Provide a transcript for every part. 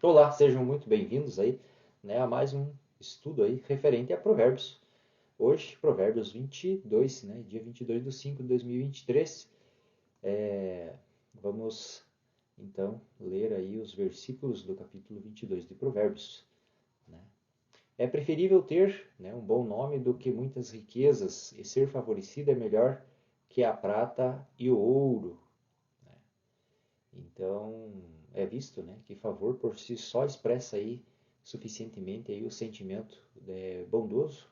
Olá, sejam muito bem-vindos aí, né, a mais um estudo aí referente a Provérbios. Hoje, Provérbios 22, né, dia 22/5/2023. Vamos, então, ler aí os versículos do capítulo 22 de Provérbios, né? É preferível ter, né, um bom nome do que muitas riquezas, e ser favorecido é melhor que a prata e o ouro. Então, é visto, né, que favor por si só expressa aí suficientemente aí o sentimento bondoso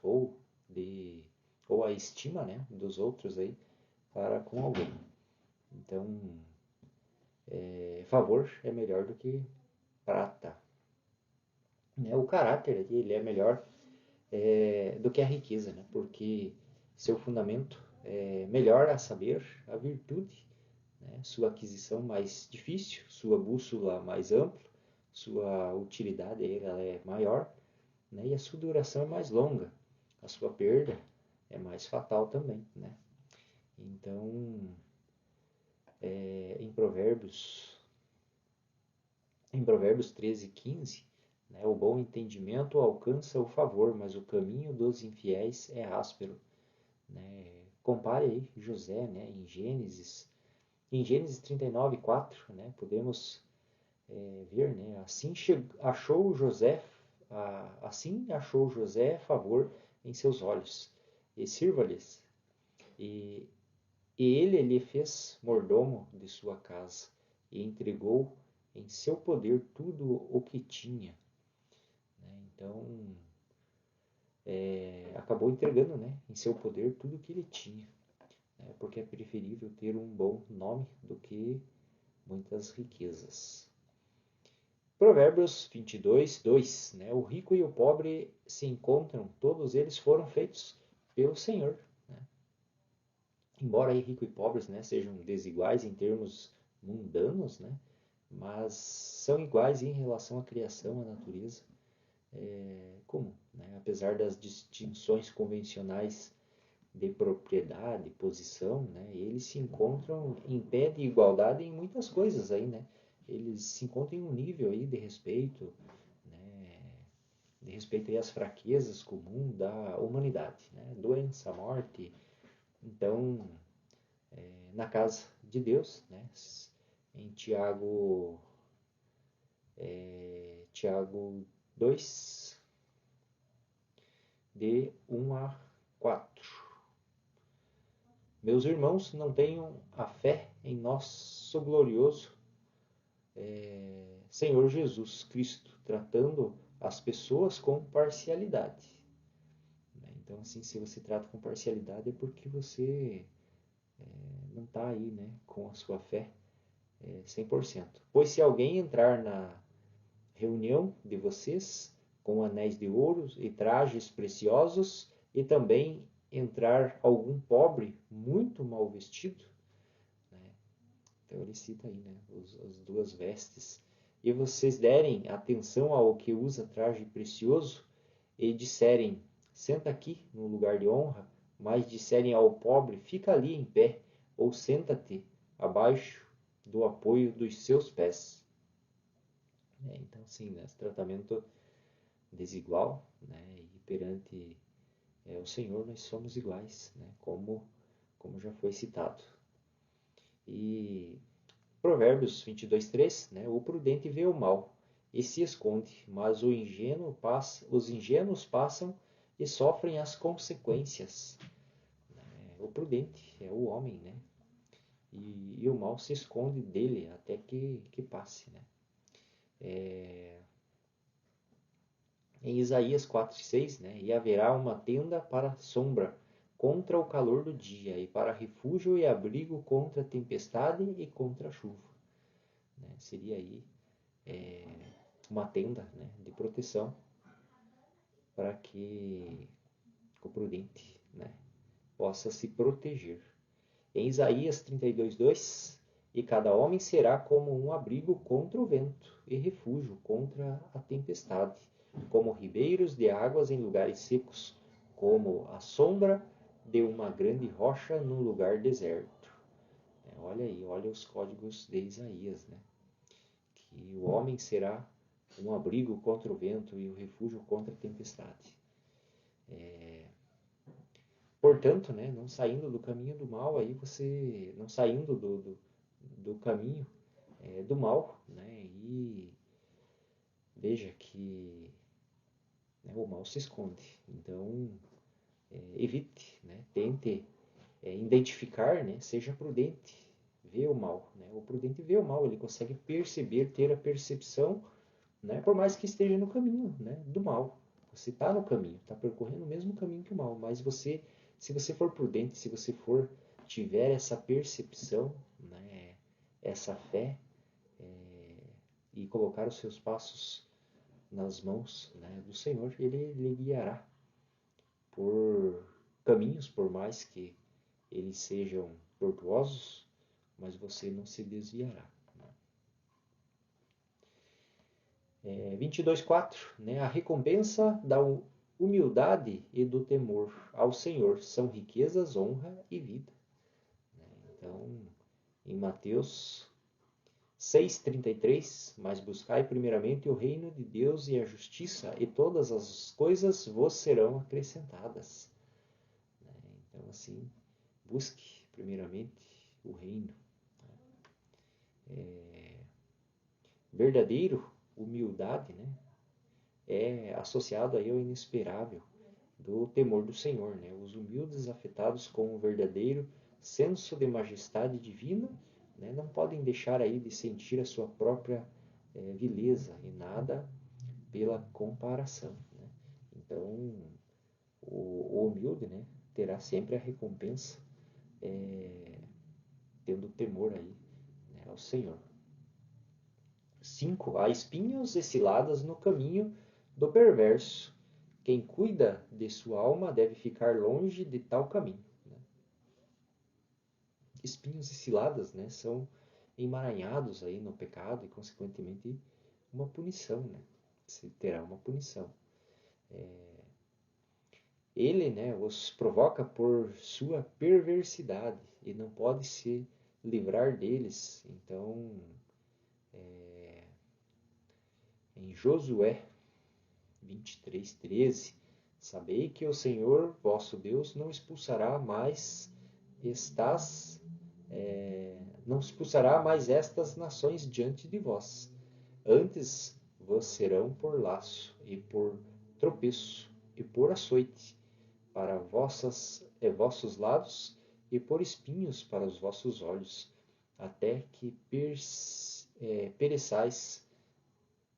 de ou a estima, né, dos outros aí para com alguém. Então, favor é melhor do que prata, né? O caráter ele é melhor do que a riqueza, né? Porque seu fundamento é melhor a saber a virtude, né? Sua aquisição mais difícil, sua bússola mais ampla, sua utilidade ela é maior, né? E a sua duração é mais longa, a sua perda é mais fatal também, né? Então, em Provérbios 13:15, né, o bom entendimento alcança o favor, mas o caminho dos infiéis é áspero, né? Compare aí José, né, em Gênesis 39:4, né, podemos ver, né, assim achou José favor em seus olhos, e sirva-lhes, e, e ele lhe fez mordomo de sua casa, e entregou em seu poder tudo o que tinha, né? Então, acabou entregando, né, em seu poder tudo o que ele tinha, né, porque é preferível ter um bom nome do que muitas riquezas. Provérbios 22:2, né? O rico e o pobre se encontram, todos eles foram feitos pelo Senhor, né? Embora aí rico e pobres, né, sejam desiguais em termos mundanos, né, mas são iguais em relação à criação, à natureza, comum, né? Apesar das distinções convencionais de propriedade, posição, né, eles se encontram em pé de igualdade em muitas coisas aí, né? Eles se encontram em um nível aí né, de respeito aí às fraquezas comuns da humanidade, né? Doença, morte. Então, na casa de Deus, né? Em Tiago 2, de 1 a 4. Meus irmãos, não tenham a fé em nosso glorioso Senhor Jesus Cristo, tratando as pessoas com parcialidade. Então, assim, se você trata com parcialidade é porque você não está aí, né, com a sua fé 100%. Pois se alguém entrar na reunião de vocês com anéis de ouro e trajes preciosos, e também entrar algum pobre muito mal vestido, né? Então ele cita aí, né, as duas vestes, e vocês derem atenção ao que usa traje precioso, e disserem, senta aqui no lugar de honra, mas disserem ao pobre, fica ali em pé, ou senta-te abaixo do apoio dos seus pés. Então, sim, né, esse tratamento desigual, né, e perante o Senhor nós somos iguais, né, como já foi citado. E Provérbios 22:3, né, o prudente vê o mal e se esconde, mas os ingênuos passam e sofrem as consequências. O prudente é o homem, né, e o mal se esconde dele até que passe, né. Em Isaías 4:6, né, e haverá uma tenda para sombra contra o calor do dia, e para refúgio e abrigo contra a tempestade e contra a chuva, né? Seria aí uma tenda, né, de proteção para que o prudente, né, possa se proteger. Em Isaías 32:2, e cada homem será como um abrigo contra o vento e refúgio contra a tempestade, como ribeiros de águas em lugares secos, como a sombra de uma grande rocha num lugar deserto. Olha aí, olha os códigos de Isaías, né? Que o homem será um abrigo contra o vento e o refúgio contra a tempestade. Portanto, né, não saindo do caminho do mal, aí você não saindo do caminho do mal, né, e veja que, né, o mal se esconde. Então, evite, né, tente identificar, né, seja prudente, vê o mal. Né, o prudente vê o mal, ele consegue perceber, ter a percepção, né, por mais que esteja no caminho, né, do mal. Você está no caminho, está percorrendo o mesmo caminho que o mal, mas você, se você for prudente, se você tiver essa percepção, né, essa fé, e colocar os seus passos nas mãos, né, do Senhor, ele lhe guiará por caminhos, por mais que eles sejam tortuosos, mas você não se desviará. 22:4, né? A recompensa da humildade e do temor ao Senhor são riquezas, honra e vida. Então, em Mateus 6:33, mas buscai primeiramente o reino de Deus e a justiça, e todas as coisas vos serão acrescentadas. Então, assim, busque primeiramente o reino. Verdadeiro, humildade, né, é associado aí ao inesperável do temor do Senhor. Né? Os humildes, afetados com o verdadeiro senso de majestade divina, né, não podem deixar aí de sentir a sua própria vileza e nada pela comparação. Né? Então, o humilde, né, terá sempre a recompensa tendo temor aí, né, ao Senhor. 5. Há espinhos e ciladas no caminho do perverso. Quem cuida de sua alma deve ficar longe de tal caminho. Né? Espinhos e ciladas, né, são emaranhados aí no pecado e, consequentemente, uma punição. Né? Você terá uma punição. Ele, né, os provoca por sua perversidade e não pode se livrar deles. Então, em Josué 23:13, sabei que o Senhor vosso Deus não expulsará mais estas nações diante de vós. Antes vos serão por laço e por tropeço e por açoite para vossos lados e por espinhos para os vossos olhos, até que pereçais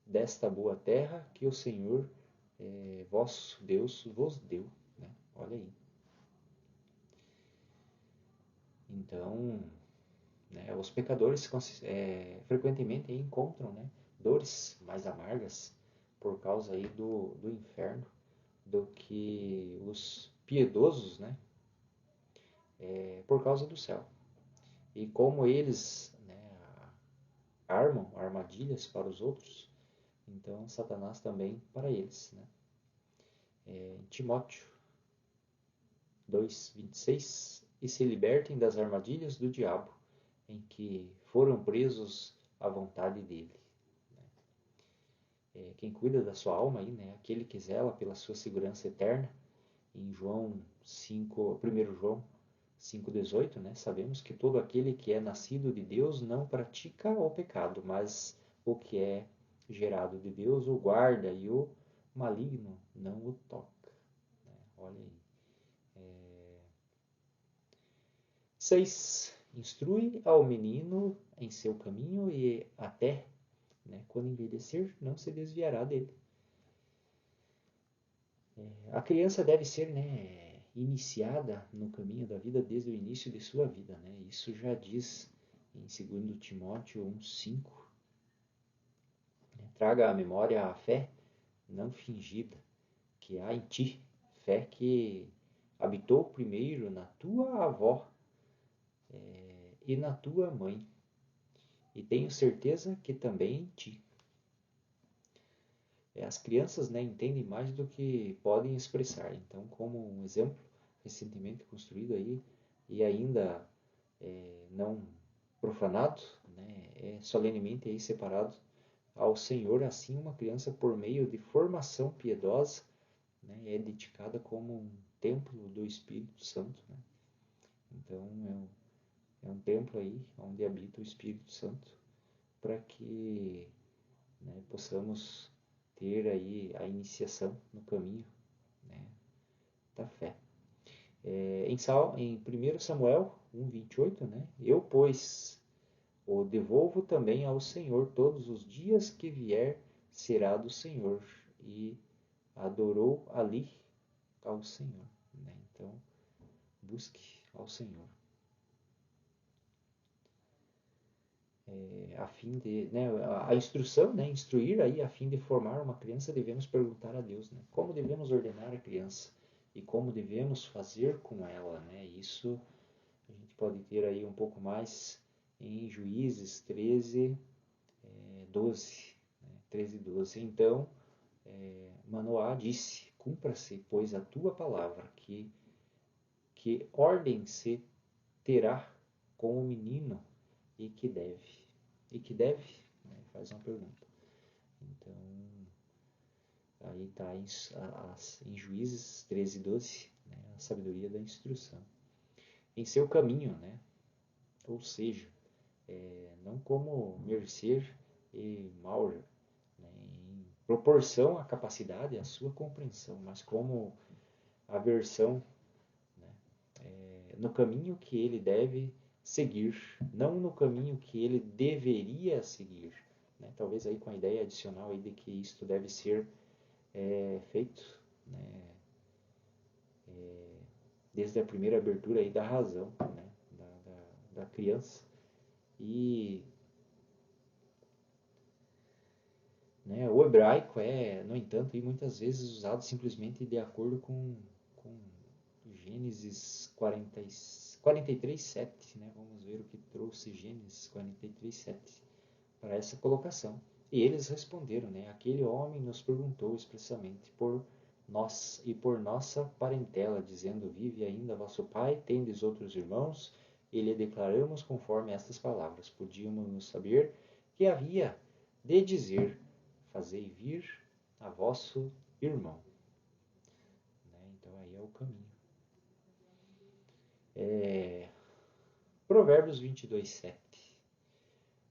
desta boa terra que o Senhor vosso Deus vos deu. Né? Olha aí. Então, né, os pecadores frequentemente encontram, né, dores mais amargas por causa aí do inferno do que os piedosos, né, por causa do céu. E como eles, né, armam armadilhas para os outros, então Satanás também para eles. Né? Timóteo 2:26, e se libertem das armadilhas do diabo, em que foram presos à vontade dele. Quem cuida da sua alma, aí, né, aquele que zela pela sua segurança eterna, em João 5, 1 João 5,18, né, sabemos que todo aquele que é nascido de Deus não pratica o pecado, mas o que é gerado de Deus o guarda, e o maligno não o toca. Né? Olha aí. 6. Instrui ao menino em seu caminho e até, né, quando envelhecer, não se desviará dele. A criança deve ser, né, iniciada no caminho da vida desde o início de sua vida. Né? Isso já diz em 2 Timóteo 1:5. Traga à memória a fé não fingida que há em ti, fé que habitou primeiro na tua avó e na tua mãe, e tenho certeza que também em ti. As crianças, né, entendem mais do que podem expressar. Então, como um exemplo recentemente construído aí e ainda não profanado, né, solenemente aí separado ao Senhor, assim uma criança, por meio de formação piedosa, né, é dedicada como um templo do Espírito Santo. Né? Então, é um templo aí onde habita o Espírito Santo, para que, né, possamos ter aí a iniciação no caminho, né, da fé. Em 1 Samuel 1:28, né, eu, pois, o devolvo também ao Senhor todos os dias que vier, será do Senhor. E adorou ali ao Senhor. Né? Então, busque ao Senhor. A fim de, né, a instrução, né, instruir aí, a fim de formar uma criança, devemos perguntar a Deus, né, como devemos ordenar a criança e como devemos fazer com ela, né? Isso a gente pode ter aí um pouco mais em Juízes 13, 12, né? 13, 12. Então, Manoá disse: cumpra-se, pois, a tua palavra, que ordem se terá com o menino e que deve. E que deve? Né? Faz uma pergunta. Então, aí está em Juízes 13, 12, né? A sabedoria da instrução. Em seu caminho, né? Ou seja, não como merecer e mal, né? Em proporção à capacidade, à sua compreensão, mas como a versão, né? No caminho que ele deve seguir, não no caminho que ele deveria seguir. Né? Talvez aí com a ideia adicional aí de que isto deve ser feito, né? Desde a primeira abertura aí da razão, né? da criança. E, né, o hebraico é, no entanto, e muitas vezes usado simplesmente de acordo com Gênesis 43:7, né? Vamos ver o que trouxe Gênesis 43:7 para essa colocação. E eles responderam, né? Aquele homem nos perguntou expressamente por nós e por nossa parentela, dizendo: vive ainda vosso pai, tendes outros irmãos? E lhe declaramos conforme estas palavras. Podíamos saber que havia de dizer: fazei vir a vosso irmão. Né? Então aí é o caminho. Provérbios 22:7.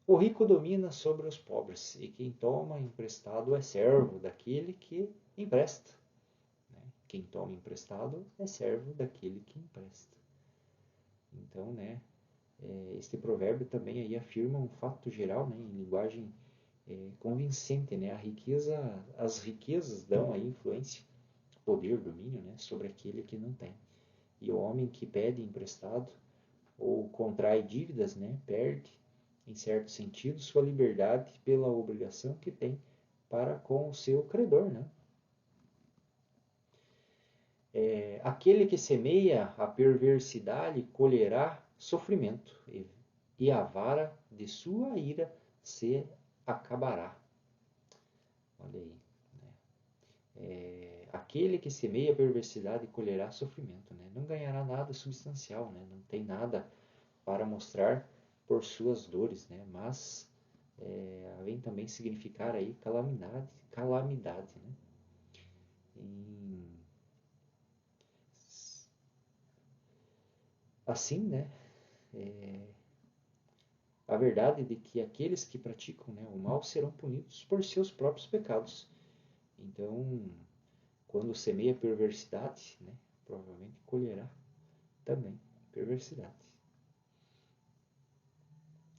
O rico domina sobre os pobres, e quem toma emprestado é servo daquele que empresta. Né? Quem toma emprestado é servo daquele que empresta. Então, né, este provérbio também aí afirma um fato geral, né, em linguagem convincente, né? As riquezas dão aí influência, poder, domínio, né, sobre aquele que não tem. E o homem que pede emprestado ou contrai dívidas, né, perde, em certo sentido, sua liberdade pela obrigação que tem para com o seu credor. Né? Aquele que semeia a perversidade colherá sofrimento, e a vara de sua ira se acabará. Olha aí. Né? Aquele que semeia a perversidade colherá sofrimento. Né? Não ganhará nada substancial, né? Não tem nada para mostrar por suas dores, né? Mas vem também significar aí calamidade, né? Assim, né? A verdade é de que aqueles que praticam, né, o mal serão punidos por seus próprios pecados. Então, quando semeia perversidade, né, provavelmente colherá também perversidade.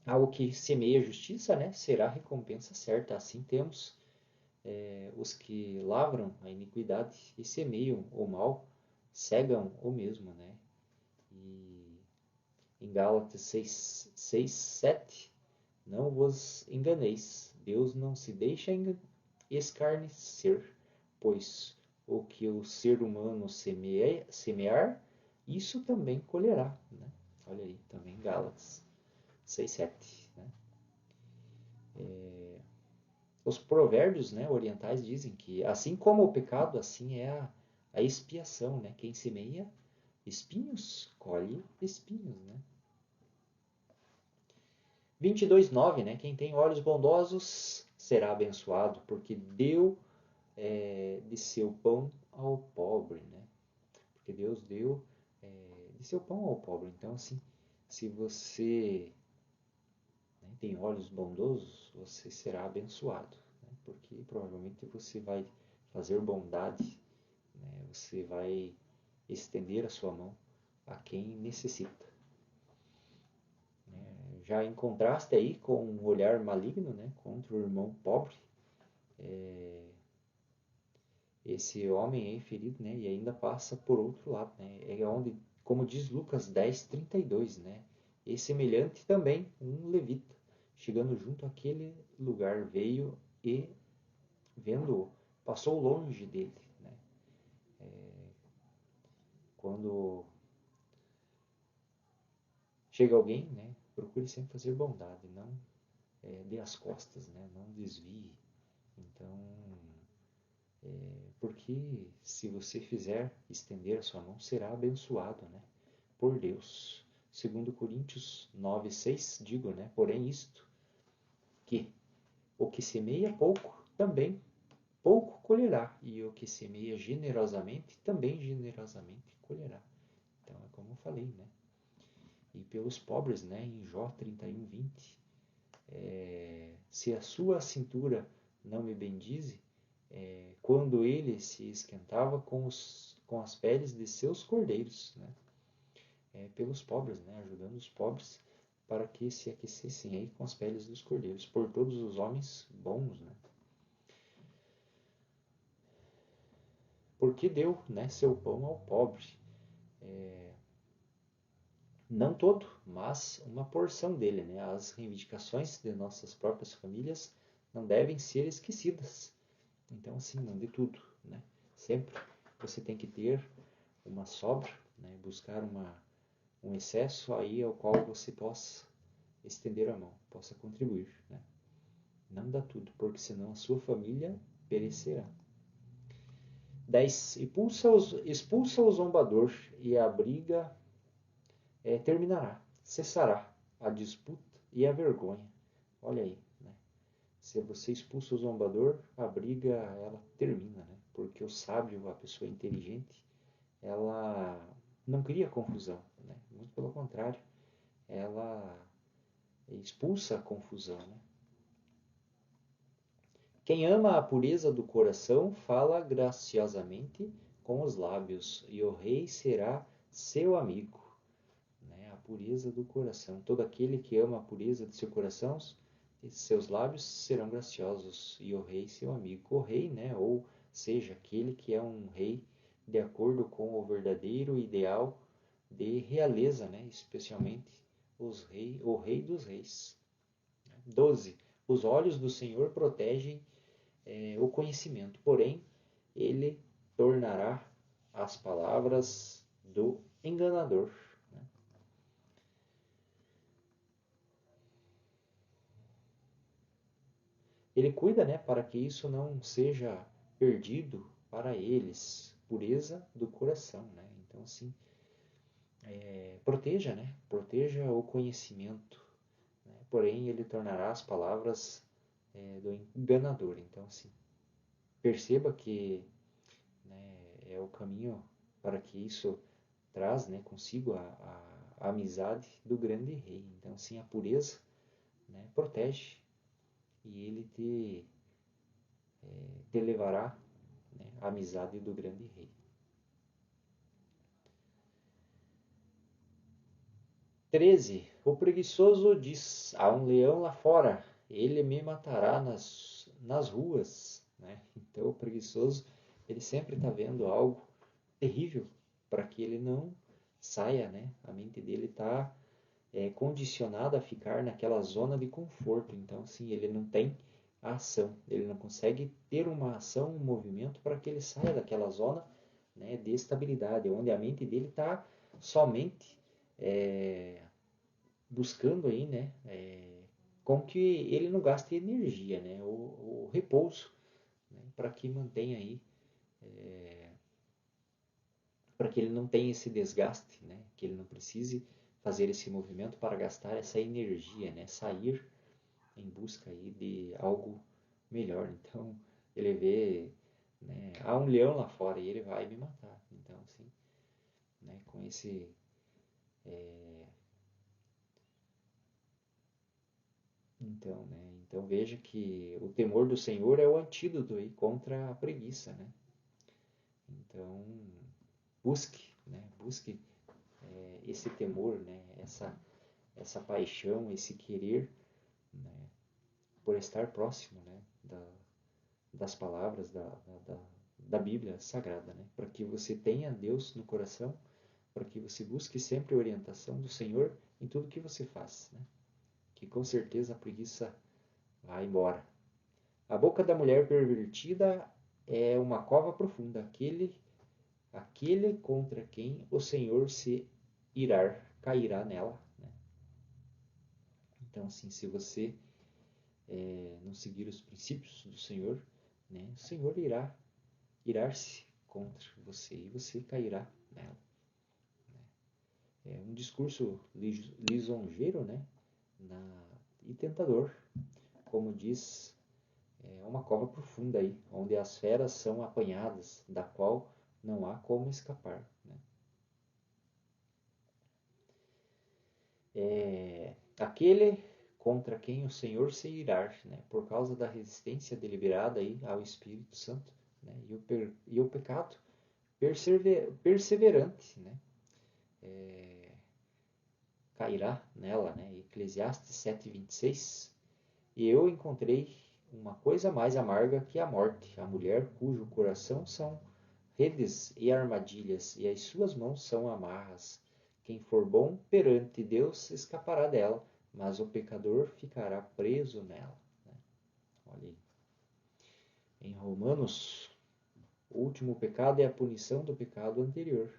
Ao que semeia justiça, né, será recompensa certa. Assim temos os que lavram a iniquidade e semeiam o mal, cegam o mesmo. Né? E em Gálatas 6:7, não vos enganeis, Deus não se deixa escarnecer, pois o que o ser humano semear, isso também colherá. Né? Olha aí, também Gálatas 6:7. Né? Os provérbios, né, orientais dizem que assim como o pecado, assim é a expiação. Né? Quem semeia espinhos, colhe espinhos. Né? 22:9, né? Quem tem olhos bondosos será abençoado, porque deu de seu pão ao pobre, né? Porque Deus deu de seu pão ao pobre. Então, assim, se você, né, tem olhos bondosos, você será abençoado, né? Porque provavelmente você vai fazer bondade, né? Você vai estender a sua mão a quem necessita. Já em contraste aí com um olhar maligno, né, contra o irmão pobre, esse homem aí ferido, né, e ainda passa por outro lado, né, é onde, como diz Lucas 10:32, né, e semelhante também um levita, chegando junto àquele lugar, veio e vendo-o, passou longe dele, né. Quando chega alguém, né, procure sempre fazer bondade, não dê as costas, né, não desvie. Então, porque se você fizer estender a sua mão, será abençoado, né, por Deus. Segundo Coríntios 9:6, digo, né, porém isto, que o que semeia pouco, também pouco colherá, e o que semeia generosamente, também generosamente colherá. Então, é como eu falei, né, e pelos pobres, né, em Jó 31:20, se a sua cintura não me bendize, quando ele se esquentava com as peles de seus cordeiros, né? Pelos pobres, né? Ajudando os pobres para que se aquecessem aí com as peles dos cordeiros, por todos os homens bons, né? Porque deu, né, seu pão ao pobre. Não todo, mas uma porção dele, né? As reivindicações de nossas próprias famílias não devem ser esquecidas. Então, assim, não de tudo, né? Sempre você tem que ter uma sobra, né? Buscar um excesso aí ao qual você possa estender a mão, possa contribuir, né? Não dá tudo, porque senão a sua família perecerá. 10. Expulsa o zombador e a briga terminará. Cessará a disputa e a vergonha. Olha aí, né? Se você expulsa o zombador, a briga ela termina, né? Porque o sábio, a pessoa inteligente, ela não cria confusão, né? Muito pelo contrário, ela expulsa a confusão, né? Quem ama a pureza do coração fala graciosamente com os lábios, e o rei será seu amigo, né? A pureza do coração. Todo aquele que ama a pureza de seu coração, seus lábios serão graciosos, e o rei seu amigo. O rei, né? Ou seja, aquele que é um rei de acordo com o verdadeiro ideal de realeza, né? Especialmente o rei dos reis. 12. Os olhos do Senhor protegem o conhecimento, porém ele tornará as palavras do enganador. Né? Ele cuida, né, para que isso não seja perdido para eles, pureza do coração, né? Então, assim, proteja, né? Proteja o conhecimento, né? Porém, ele tornará as palavras do enganador. Então, assim, perceba que, né, é o caminho para que isso traz, né, consigo a amizade do grande rei. Então, assim, a pureza, né, protege e ele te levará, né, à amizade do grande rei. 13. O preguiçoso diz a um leão lá fora, ele me matará nas ruas. Né? Então, o preguiçoso, ele sempre está vendo algo terrível para que ele não saia, né? A mente dele está condicionada a ficar naquela zona de conforto. Então, assim, ele não tem a ação, ele não consegue ter uma ação, um movimento para que ele saia daquela zona, né, de estabilidade, onde a mente dele está somente buscando aí, né, com que ele não gaste energia, né, o repouso, né, para que mantenha aí, para que ele não tenha esse desgaste, né, que ele não precise fazer esse movimento para gastar essa energia, né, sair em busca aí de algo melhor. Então, ele vê, né, há um leão lá fora e ele vai me matar. Então, assim, né, com esse... Então veja que o temor do Senhor é o antídoto aí contra a preguiça, né? Então, busque esse temor, né? Essa paixão, esse querer, né? Por estar próximo, né? Das palavras da Bíblia Sagrada, né? Para que você tenha Deus no coração, para que você busque sempre a orientação do Senhor em tudo que você faz, né? Que com certeza a preguiça vai embora. A boca da mulher pervertida é uma cova profunda, aquele contra quem o Senhor se irar, cairá nela, né? Então, assim, se você não seguir os princípios do Senhor, né, o Senhor irar-se contra você e você cairá nela. É um discurso lisonjeiro, né, e tentador, como diz, é uma cova profunda aí, onde as feras são apanhadas, da qual não há como escapar, né? Aquele contra quem o Senhor se irar, né, por causa da resistência deliberada aí ao Espírito Santo, né, e o pecado perseverante, né, cairá nela, né, Eclesiastes 7:26. E eu encontrei uma coisa mais amarga que a morte, a mulher cujo coração são redes e armadilhas, e as suas mãos são amarras. Quem for bom perante Deus escapará dela, mas o pecador ficará preso nela, né? Olha aí. Em Romanos, o último pecado é a punição do pecado anterior,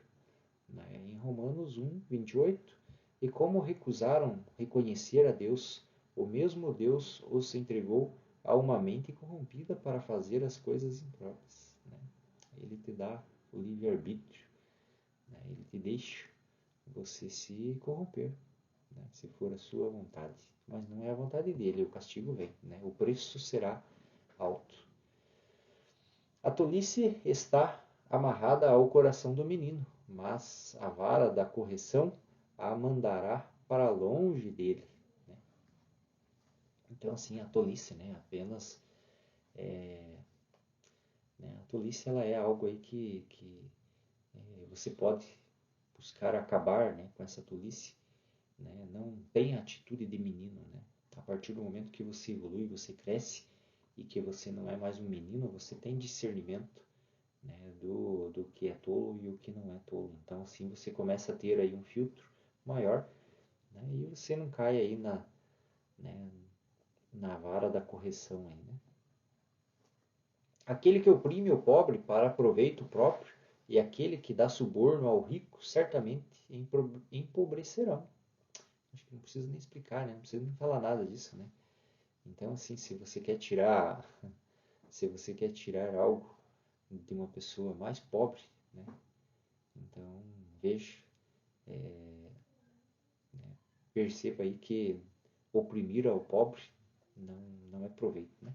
né? Em Romanos 1:28, e como recusaram reconhecer a Deus, o mesmo Deus os entregou a uma mente corrompida para fazer as coisas impróprias, né? Ele te dá o livre-arbítrio, né? Ele te deixa você se corromper, né, se for a sua vontade. Mas não é a vontade dele, o castigo vem, né? O preço será alto. A tolice está amarrada ao coração do menino, mas a vara da correção a mandará para longe dele, né? Então, assim, a tolice, né? Apenas... né, a tolice, ela é algo aí que você pode buscar acabar, né, com essa tolice, né? Não tem atitude de menino, né? A partir do momento que você evolui, você cresce e que você não é mais um menino, você tem discernimento, né, do que é tolo e o que não é tolo. Então, assim, você começa a ter aí um filtro maior, né, e você não cai aí né, na vara da correção aí, né? Aquele que oprime o pobre para proveito próprio e aquele que dá suborno ao rico certamente empobrecerão. Acho que não precisa nem explicar, né? Não precisa nem falar nada disso, né? Então, assim, se você quer tirar algo de uma pessoa mais pobre, né? Então, veja, perceba aí que oprimir ao pobre não, não é proveito, né?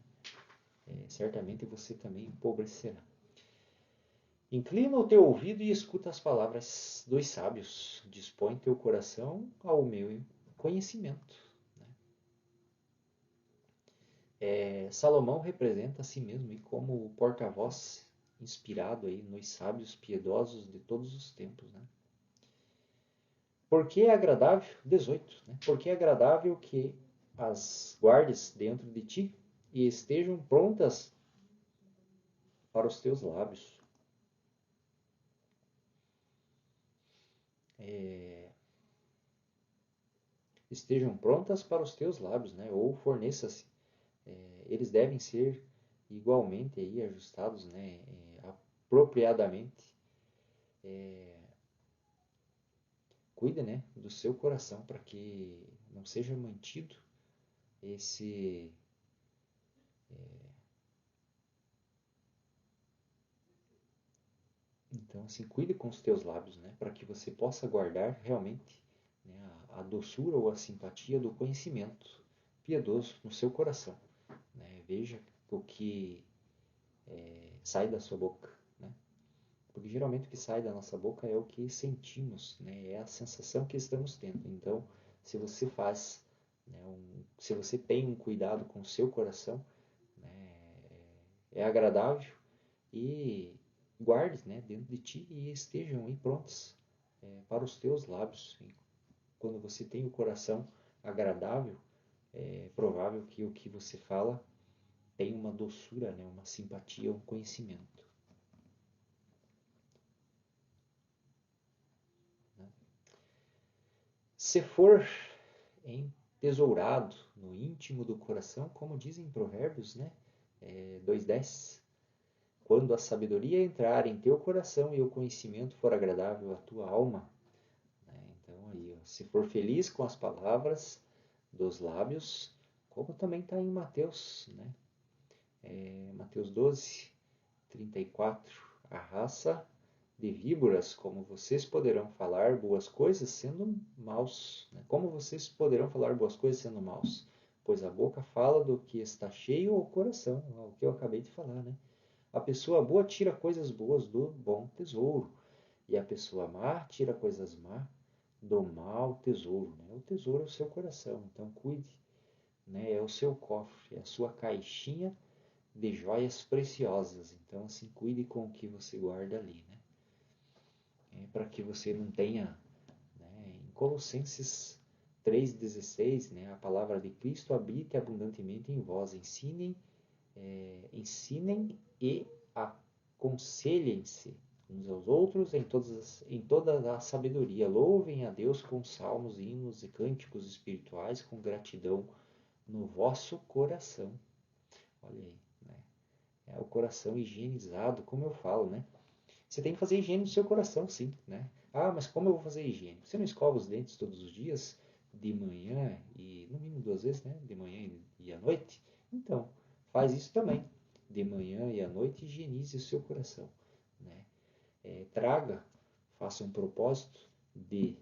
Certamente você também empobrecerá. Inclina o teu ouvido e escuta as palavras dos sábios. Dispõe teu coração ao meu conhecimento. Salomão representa a si mesmo e como o porta-voz inspirado aí nos sábios piedosos de todos os tempos, né? Porque é agradável, 18, né? Porque é agradável que as guardes dentro de ti e estejam prontas para os teus lábios. Estejam prontas para os teus lábios, né? Ou forneça-se. Eles devem ser igualmente aí ajustados, né? Apropriadamente. Cuide, né, do seu coração para que não seja mantido esse então, assim, cuide com os teus lábios, né, para que você possa guardar realmente, né, a doçura ou a simpatia do conhecimento piedoso no seu coração, né? Veja o que sai da sua boca, né? Porque geralmente o que sai da nossa boca é o que sentimos, né? É a sensação que estamos tendo. Então, se você faz, né, se você tem um cuidado com o seu coração, né, é agradável, e guarde, né, dentro de ti e estejam aí prontos para os teus lábios. E quando você tem o coração agradável, é provável que o que você fala tenha uma doçura, né, uma simpatia, um conhecimento. Né? Se for entesourado no íntimo do coração, como dizem Provérbios, né, 2:10, quando a sabedoria entrar em teu coração e o conhecimento for agradável à tua alma. Então, aí, se for feliz com as palavras dos lábios, como também está em Mateus, né? Mateus 12:34. A raça de víboras, como vocês poderão falar boas coisas sendo maus? Né? Como vocês poderão falar boas coisas sendo maus? Pois a boca fala do que está cheio o coração, o que eu acabei de falar, né? A pessoa boa tira coisas boas do bom tesouro, e a pessoa má tira coisas má do mau tesouro. Né? O tesouro é o seu coração, então cuide, né? É o seu cofre, é a sua caixinha de joias preciosas. Então, assim, cuide com o que você guarda ali, né? Para que você não tenha, né? Em Colossenses 3,16, né? A palavra de Cristo habite abundantemente em vós. Ensinem e aconselhem-se uns aos outros em toda a sabedoria. Louvem a Deus com salmos, hinos e cânticos espirituais com gratidão no vosso coração. Olha aí, né? É o coração higienizado, como eu falo, né? Você tem que fazer higiene no seu coração, sim, né? Ah, mas como eu vou fazer higiene? Você não escova os dentes todos os dias, de manhã e no mínimo 2 vezes, né? De manhã e à noite? Então, faz isso também. De manhã e à noite, higienize o seu coração, né? Faça um propósito de,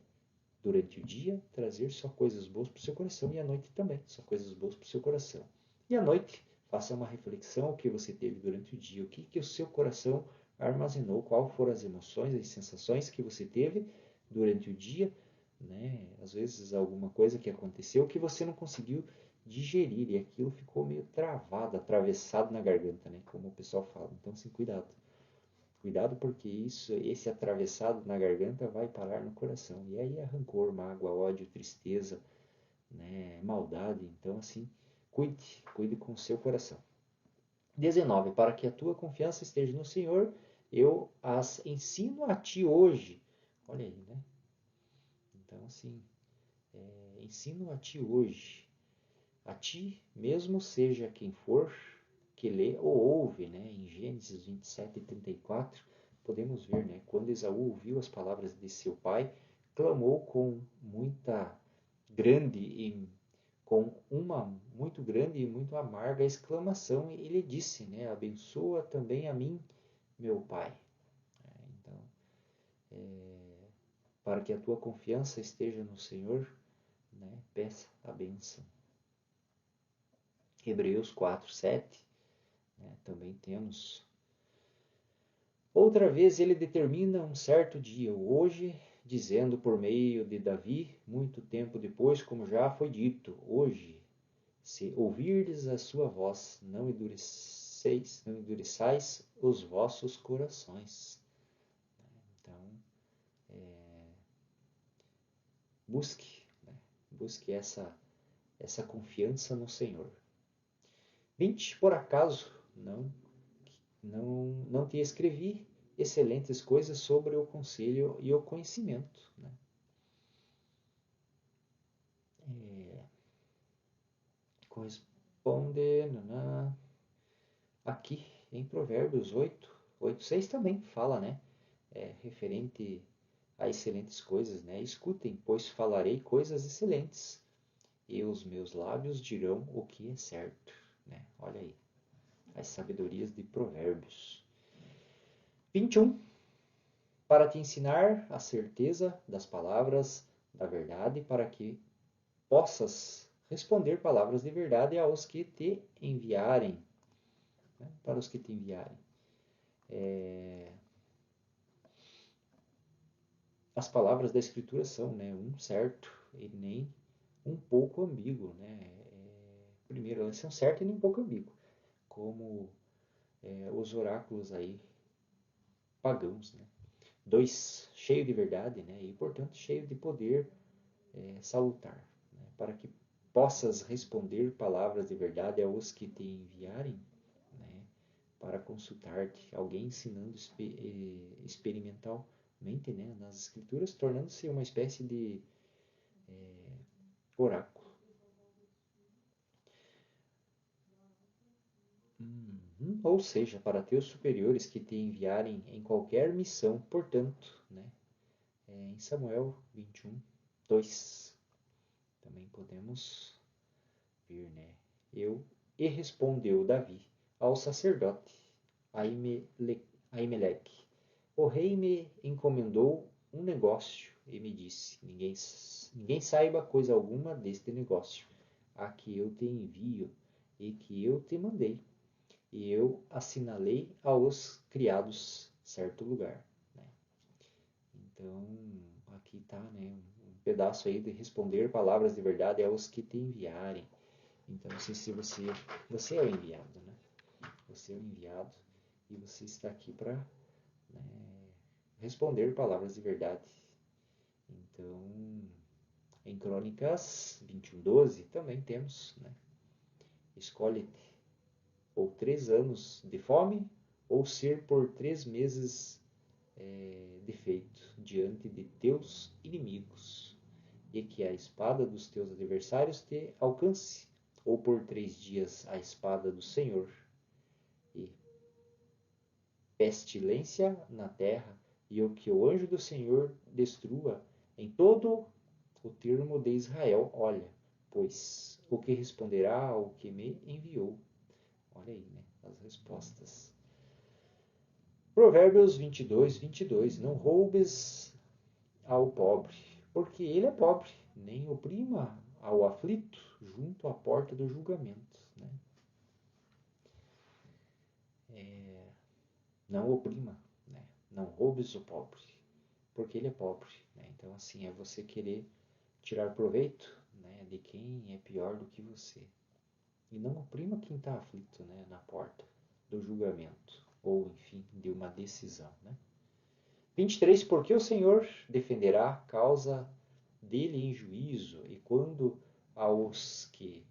durante o dia, trazer só coisas boas para o seu coração, e à noite também, só coisas boas para o seu coração. E à noite, faça uma reflexão o que você teve durante o dia, o que o seu coração armazenou, qual foram as emoções, as sensações que você teve durante o dia, né? Às vezes alguma coisa que aconteceu que você não conseguiu digerir e aquilo ficou meio travado, atravessado na garganta, né? Como o pessoal fala. Então, assim, cuidado. Cuidado, porque esse atravessado na garganta vai parar no coração. E aí é rancor, mágoa, ódio, tristeza, né? Maldade. Então, assim, cuide com o seu coração. 19. Para que a tua confiança esteja no Senhor, eu as ensino a ti hoje. Olha aí, né? Então, assim, ensino a ti hoje. A ti, mesmo seja quem for, que lê ou ouve, né? Em Gênesis 27:34, podemos ver, né? Quando Esaú ouviu as palavras de seu pai, clamou com uma muito grande e muito amarga exclamação, e ele disse, né? Abençoa também a mim, meu pai. Então, para que a tua confiança esteja no Senhor, né? Peça a bênção. Hebreus 4:7, né? Também temos. Outra vez ele determina um certo dia, o hoje, dizendo por meio de Davi, muito tempo depois, como já foi dito, hoje, se ouvirdes a sua voz, não endureçais os vossos corações. Então, busque, né? Busque essa confiança no Senhor. 20. Por acaso não te escrevi excelentes coisas sobre o conselho e o conhecimento, né? Corresponde aqui em Provérbios 8:6 também fala, né? Referente a excelentes coisas, né? Escutem, pois falarei coisas excelentes, e os meus lábios dirão o que é certo, né? Olha aí, as sabedorias de Provérbios. 21. Para te ensinar a certeza das palavras da verdade, para que possas responder palavras de verdade aos que te enviarem. para os que te enviarem. As palavras da Escritura são, né, um certo e nem um pouco ambíguo, né? Primeiro, elas são certas e nem um pouco ambíguo, como os oráculos aí pagãos, né? 2, cheio de verdade, né? E portanto cheio de poder salutar, né? Para que possas responder palavras de verdade aos que te enviarem, né? Para consultar-te, alguém ensinando experimentalmente, né? Nas escrituras, tornando-se uma espécie de oráculo. Ou seja, para teus superiores que te enviarem em qualquer missão, portanto, né? Em Samuel 21, 2, também podemos ver, né? E respondeu Davi ao sacerdote Aimeleque: o rei me encomendou um negócio e me disse: ninguém saiba coisa alguma deste negócio, a que eu te envio e que eu te mandei. E eu assinalei aos criados certo lugar, né? Então, aqui está, né, um pedaço aí de responder palavras de verdade aos que te enviarem. Então, não sei se você é o enviado, né? Você é o enviado e você está aqui para, né, responder palavras de verdade. Então, em Crônicas 21:12 também temos, né? Escolhe-te ou 3 anos de fome, ou ser por 3 meses de feito diante de teus inimigos, e que a espada dos teus adversários te alcance, ou por 3 dias a espada do Senhor, e pestilência na terra, e o que o anjo do Senhor destrua em todo o termo de Israel. Olha, pois, o que responderá ao que me enviou? Olha aí, né, as respostas. Provérbios 22:22. Não roubes ao pobre, porque ele é pobre, nem oprima ao aflito junto à porta do julgamento, né? Não oprima, né? Não roubes o pobre, porque ele é pobre, né? Então, assim, é você querer tirar proveito, né, de quem é pior do que você. E não oprima quem está aflito, né, na porta do julgamento, ou, enfim, de uma decisão, né? 23. Porque o Senhor defenderá a causa dele em juízo, e quando aos que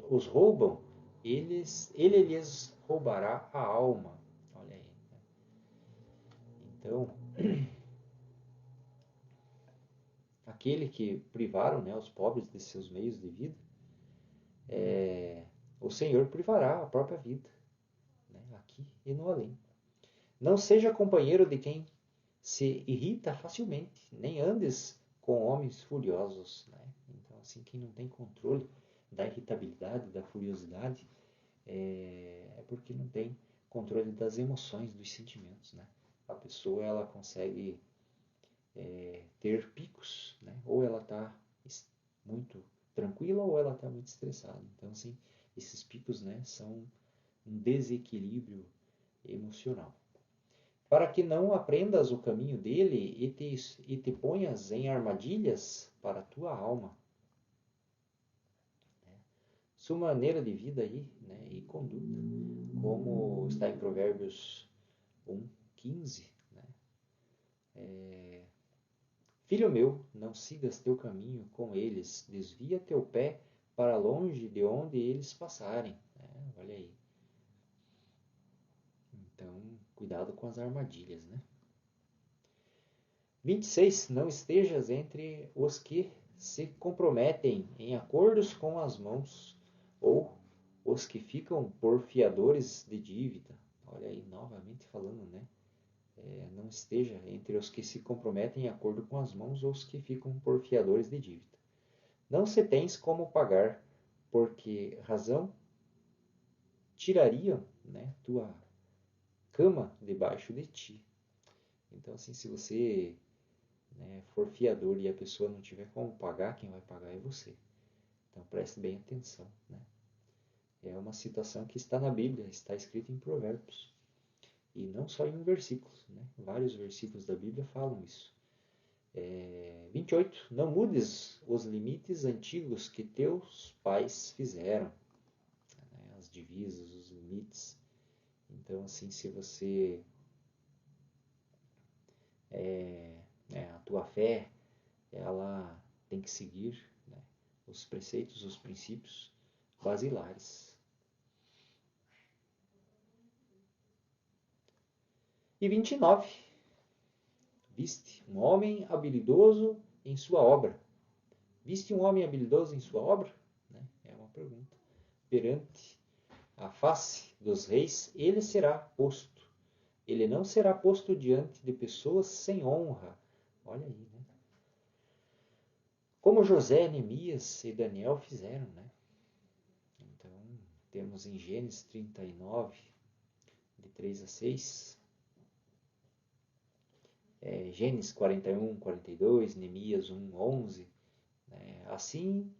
os roubam, ele lhes roubará a alma. Olha aí, né? Então, aquele que privaram, né, os pobres de seus meios de vida, o Senhor privará a própria vida, né, aqui e no além. Não seja companheiro de quem se irrita facilmente, nem andes com homens furiosos, né? Então, assim, quem não tem controle da irritabilidade, da curiosidade, é porque não tem controle das emoções, dos sentimentos, né? A pessoa, ela consegue ter picos, né? Ou ela está muito tranquila ou ela está muito estressada. Então, assim, esses picos, né, são um desequilíbrio emocional. Para que não aprendas o caminho dele e te ponhas em armadilhas para a tua alma. Sua maneira de vida aí, né, e conduta, como está em Provérbios 1:15, né? Filho meu, não sigas teu caminho com eles, desvia teu pé para longe de onde eles passarem. Olha aí. Então, cuidado com as armadilhas, né? 26. Não estejas entre os que se comprometem em acordos com as mãos, ou os que ficam por fiadores de dívida. Olha aí, novamente falando, né? Não esteja entre os que se comprometem em acordo com as mãos, ou os que ficam por fiadores de dívida. Não se tens como pagar, porque razão tirariam, né, tua cama debaixo de ti. Então, assim, se você, né, for fiador e a pessoa não tiver como pagar, quem vai pagar é você. Então preste bem atenção, né? é uma situação que está na Bíblia, está escrita em Provérbios. E não só em um versículo, né? Vários versículos da Bíblia falam isso. 28. Não mudes os limites antigos que teus pais fizeram. Né? As divisas, os limites. Então, assim, se você... a tua fé, ela tem que seguir, né, os preceitos, os princípios basilares. E 29. Viste um homem habilidoso em sua obra. Viste um homem habilidoso em sua obra? Né? É uma pergunta. Perante a face dos reis, ele será posto. Ele não será posto diante de pessoas sem honra. Olha aí, né? Como José, Neemias e Daniel fizeram, né? Então, temos em Gênesis 39, de 3 a 6, Gênesis 41, 42, Neemias 1, 11. Né? Assim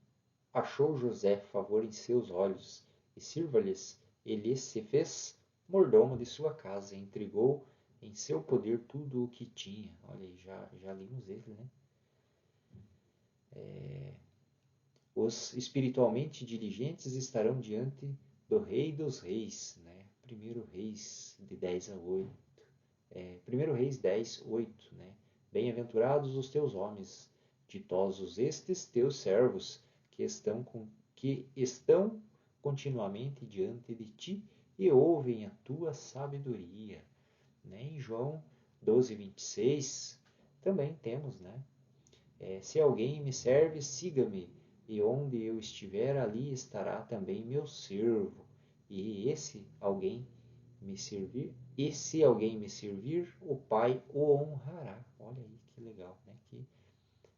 achou José favor em seus olhos, e sirva-lhes, ele se fez mordomo de sua casa, e entregou em seu poder tudo o que tinha. Olha aí, já limos ele, né? Os espiritualmente diligentes estarão diante do Rei dos Reis, né? 1 Reis de 10 a 8. 1 Reis 10, 8, né? Bem-aventurados os teus homens, ditosos estes teus servos, que estão continuamente diante de ti e ouvem a tua sabedoria. Né? Em João 12, 26, também temos, né? Se alguém me serve, siga-me, e onde eu estiver, ali estará também meu servo. E esse alguém me servir, e se alguém me servir, o Pai o honrará. Olha aí que legal, né? Que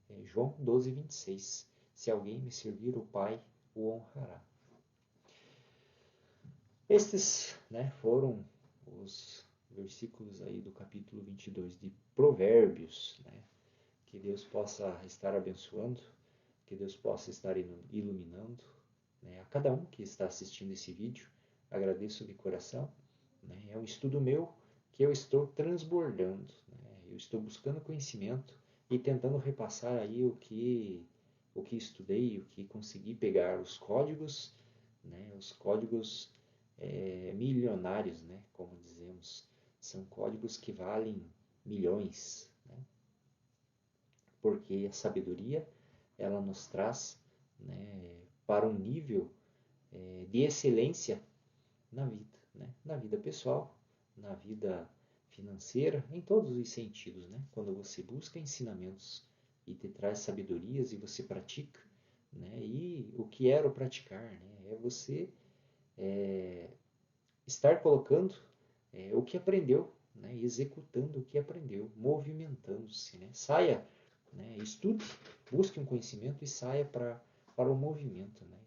é João 12, 26. Se alguém me servir, o Pai o honrará. Estes, né, foram os versículos aí do capítulo 22 de Provérbios, né? Que Deus possa estar abençoando, que Deus possa estar iluminando, né, a cada um que está assistindo esse vídeo. Agradeço de coração. Né? É um estudo meu que eu estou transbordando. Né? Eu estou buscando conhecimento e tentando repassar aí o que estudei, o que consegui pegar, os códigos, né? Os códigos milionários, né? Como dizemos, são códigos que valem milhões, né? Porque a sabedoria ela nos traz, né, para um nível de excelência na vida, né? Na vida pessoal, na vida financeira, em todos os sentidos, né? Quando você busca ensinamentos e te traz sabedorias e você pratica, né? E o que era o praticar, né? É você estar colocando o que aprendeu, né? Executando o que aprendeu, movimentando-se, né? Saia, né? Estude, busque um conhecimento e saia para o movimento, né?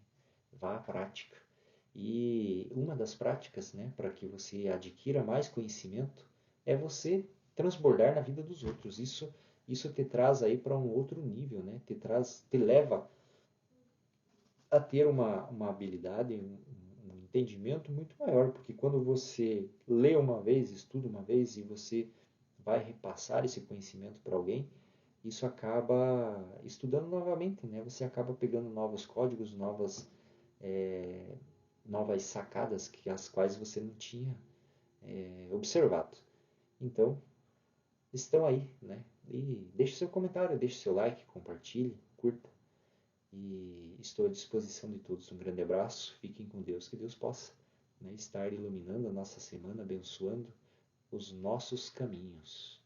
Vá à prática. E uma das práticas, né, para que você adquira mais conhecimento é você transbordar na vida dos outros. Isso te traz aí para um outro nível, né? Te leva a ter uma habilidade, um entendimento muito maior, porque quando você lê uma vez, estuda uma vez e você vai repassar esse conhecimento para alguém, isso acaba estudando novamente, né? Você acaba pegando novos códigos, novas sacadas que as quais você não tinha observado. Então, estão aí, né? E deixe seu comentário, deixe seu like, compartilhe, curta. E estou à disposição de todos. Um grande abraço, fiquem com Deus, que Deus possa, né, estar iluminando a nossa semana, abençoando os nossos caminhos.